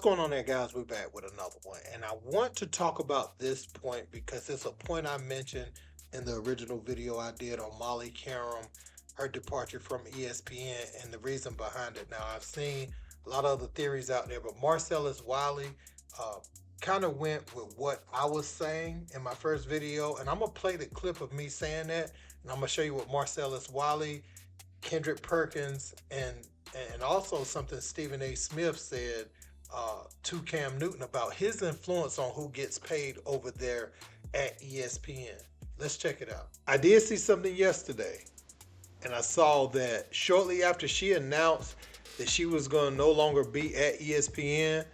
going on there, guys? We're back with another one. And I want to talk about this point because it's a point I mentioned in the original video I did on Molly Qerim, her departure from ESPN, and the reason behind it. Now, I've seen a lot of other theories out there, but Marcellus Wiley uh, kind of went with what I was saying in my first video. And I'm going to play the clip of me saying that, and I'm going to show you what Marcellus Wiley, Kendrick Perkins, and also something Stephen A. Smith said to Cam Newton about his influence on who gets paid over there at ESPN. Let's check it out. I did see something yesterday, and I saw that shortly after she announced that she was going to no longer be at ESPN,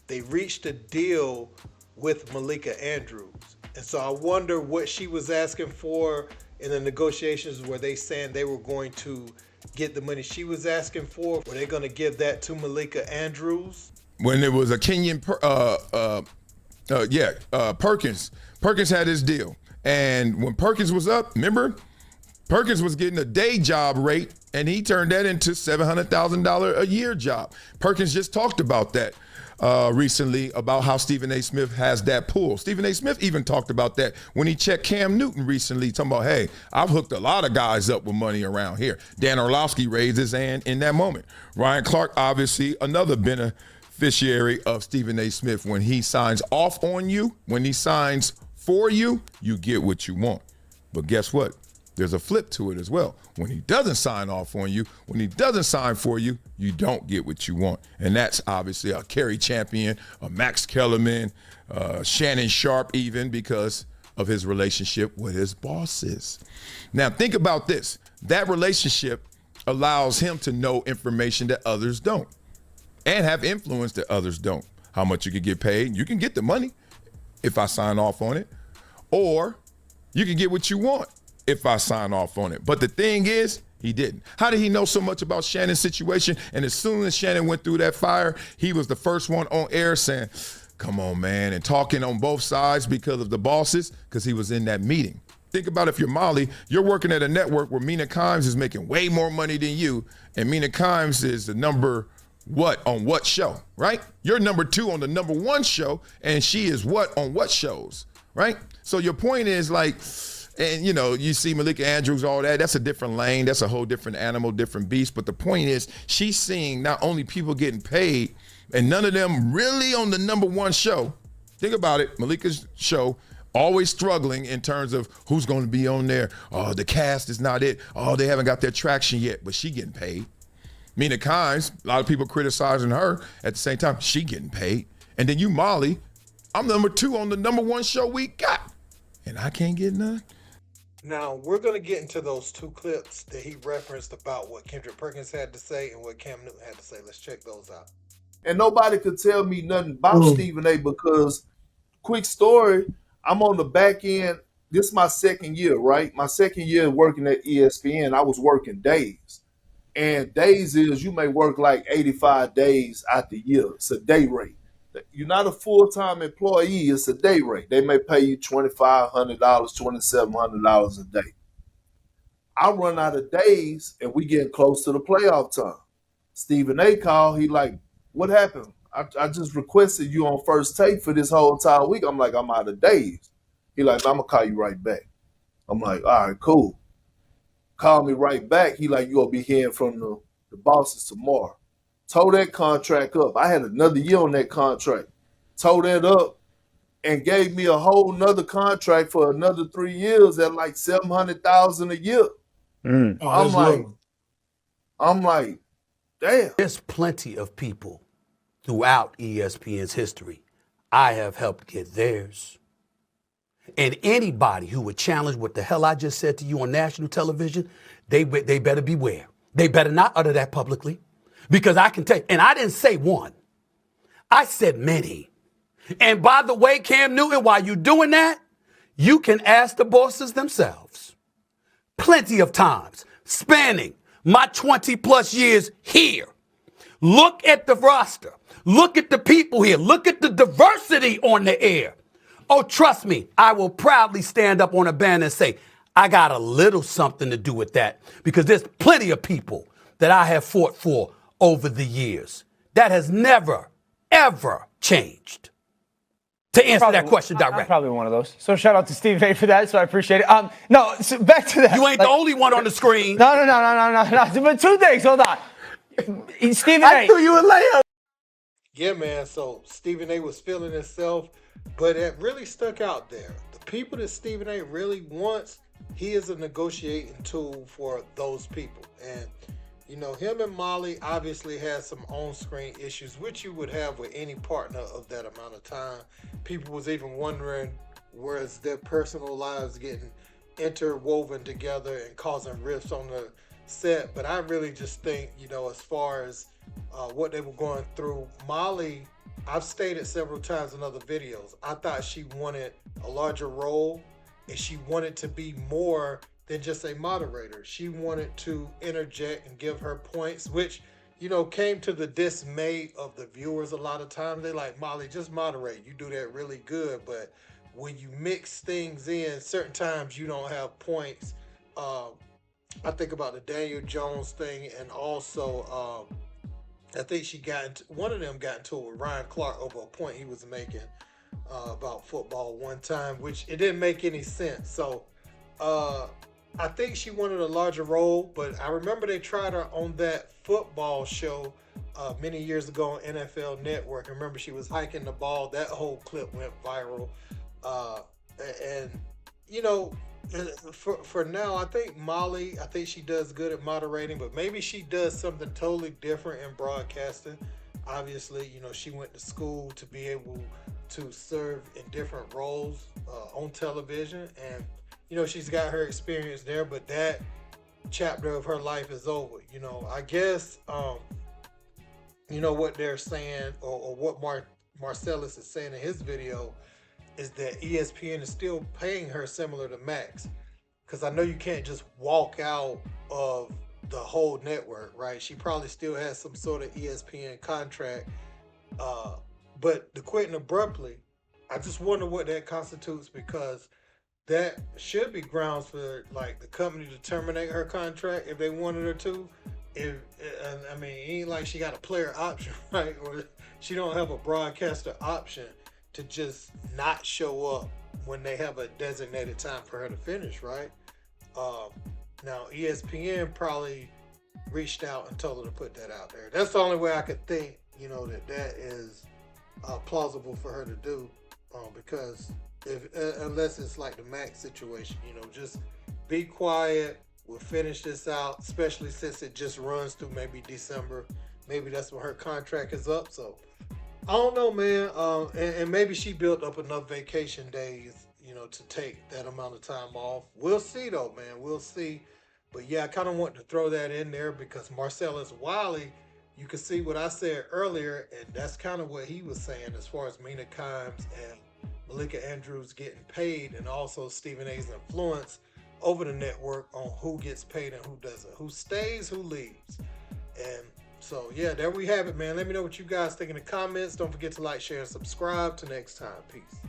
they reached a deal with Malika Andrews. And so I wonder what she was asking for in the negotiations. Were they saying they were going to get the money she was asking for? Were they going to give that to Malika Andrews? When it was a Kenyan, Perkins. Perkins had his deal. And when Perkins was up, remember, Perkins was getting a day job rate, and he turned that into $700,000 a year job. Perkins just talked about that recently, about how Stephen A. Smith has that pull. Stephen A. Smith even talked about that when he checked Cam Newton recently, talking about, hey, I've hooked a lot of guys up with money around here. Dan Orlovsky raised his hand in that moment. Ryan Clark, obviously, another beneficiary of Stephen A. Smith. When he signs off on you, when he signs for you, you get what you want. But guess what? There's a flip to it as well. When he doesn't sign off on you, when he doesn't sign for you, you don't get what you want. And that's obviously a Kerry Champion, a Max Kellerman, Shannon Sharp, even because of his relationship with his bosses. Now, think about this. That relationship allows him to know information that others don't and have influence that others don't. How much you could get paid. You can get the money if I sign off on it, or you can get what you want if I sign off on it. But the thing is, he didn't. How did he know so much about Shannon's situation? And as soon as Shannon went through that fire, he was the first one on air saying, come on, man, and talking on both sides because of the bosses, because he was in that meeting. Think about if you're Molly, you're working at a network where Mina Kimes is making way more money than you, and Mina Kimes is the number what on what show, right? You're number 2 on the number 1 show, and she is what on what shows, right? So your point is like, and you know, you see Malika Andrews, all that, that's a different lane, that's a whole different animal, different beast. But the point is, she's seeing not only people getting paid, and none of them really on the number 1 show. Think about it, Malika's show, always struggling in terms of who's going to be on there. Oh, the cast is not it. Oh, they haven't got their traction yet, but she getting paid. Mina Kimes, a lot of people criticizing her. At the same time, she getting paid. And then you, Molly, I'm number 2 on the number 1 show we got, and I can't get none. Now, we're going to get into those 2 clips that he referenced about what Kendrick Perkins had to say and what Cam Newton had to say. Let's check those out. And nobody could tell me nothing about Stephen A. because, quick story, I'm on the back end. This is my second year, right? My second year working at ESPN, I was working days. And days is you may work like 85 days out the year. It's a day rate. You're not a full-time employee. It's a day rate. They may pay you $2,500, $2,700 a day. I run out of days, and we getting close to the playoff time. Stephen A. called. He like, what happened? I just requested you on first take for this whole entire week. I'm like, I'm out of days. He like, I'm going to call you right back. I'm like, all right, cool. Call me right back. He like, you going to be hearing from the bosses tomorrow. Tore that contract up. I had another year on that contract. Tore that up and gave me a whole nother contract for another 3 years at like $700,000 a year. I'm like, damn. There's plenty of people throughout ESPN's history I have helped get theirs. And anybody who would challenge what the hell I just said to you on national television, they better beware. They better not utter that publicly. Because I can tell you, and I didn't say one, I said many. And by the way, Cam Newton, while you're doing that, you can ask the bosses themselves. Plenty of times, spanning my 20 plus years here. Look at the roster. Look at the people here. Look at the diversity on the air. Oh, trust me, I will proudly stand up on a banner and say, I got a little something to do with that. Because there's plenty of people that I have fought for over the years. That has never ever changed? To answer that question I'm directly. probably one of those. So shout out to Stephen A. for that. So I appreciate it. No, so back to that. You ain't the only one on the screen. No. But two things. Hold on. Stephen I A. threw you a layup. Yeah, man. So Stephen A was feeling himself, but it really stuck out there. The people that Stephen A really wants, he is a negotiating tool for those people. And, you know, him and Molly obviously had some on-screen issues, which you would have with any partner of that amount of time. People was even wondering, where's their personal lives getting interwoven together and causing rifts on the set. But I really just think, you know, as far as what they were going through, Molly, I've stated several times in other videos, I thought she wanted a larger role and she wanted to be more than just a moderator. She wanted to interject and give her points, which, you know, came to the dismay of the viewers a lot of times. They like, Molly, just moderate. You do that really good. But when you mix things in, certain times you don't have points. I think about the Daniel Jones thing, and also I think one of them got into it with Ryan Clark over a point he was making about football one time, which it didn't make any sense. So I think she wanted a larger role, but I remember they tried her on that football show many years ago on NFL Network. I remember she was hiking the ball. That whole clip went viral. And, you know, for now, I think Molly, I think she does good at moderating, but maybe she does something totally different in broadcasting. Obviously, you know, she went to school to be able to serve in different roles on television, and you know, she's got her experience there, but that chapter of her life is over. You know, I guess you know what they're saying, or what Marcellus is saying in his video, is that ESPN is still paying her similar to Max, because I know you can't just walk out of the whole network, right? She probably still has some sort of ESPN contract, but the quitting abruptly, I just wonder what that constitutes, because that should be grounds for like the company to terminate her contract if they wanted her to. I mean, it ain't like she got a player option, right? Or she don't have a broadcaster option to just not show up when they have a designated time for her to finish, right? Now ESPN probably reached out and told her to put that out there. That's the only way I could think, you know, that is plausible for her to do, because unless it's like the Max situation, you know, just be quiet. We'll finish this out, especially since it just runs through maybe December. Maybe that's when her contract is up. So I don't know, man. And maybe she built up enough vacation days, you know, to take that amount of time off. We'll see, though, man. We'll see. But yeah, I kind of want to throw that in there because Marcellus Wiley, you can see what I said earlier, and that's kind of what he was saying as far as Mina Kimes and Malika Andrews getting paid, and also Stephen A's influence over the network on who gets paid and who doesn't, who stays, who leaves. And so, yeah, there we have it, man. Let me know what you guys think in the comments. Don't forget to like, share, and subscribe. Till next time. Peace.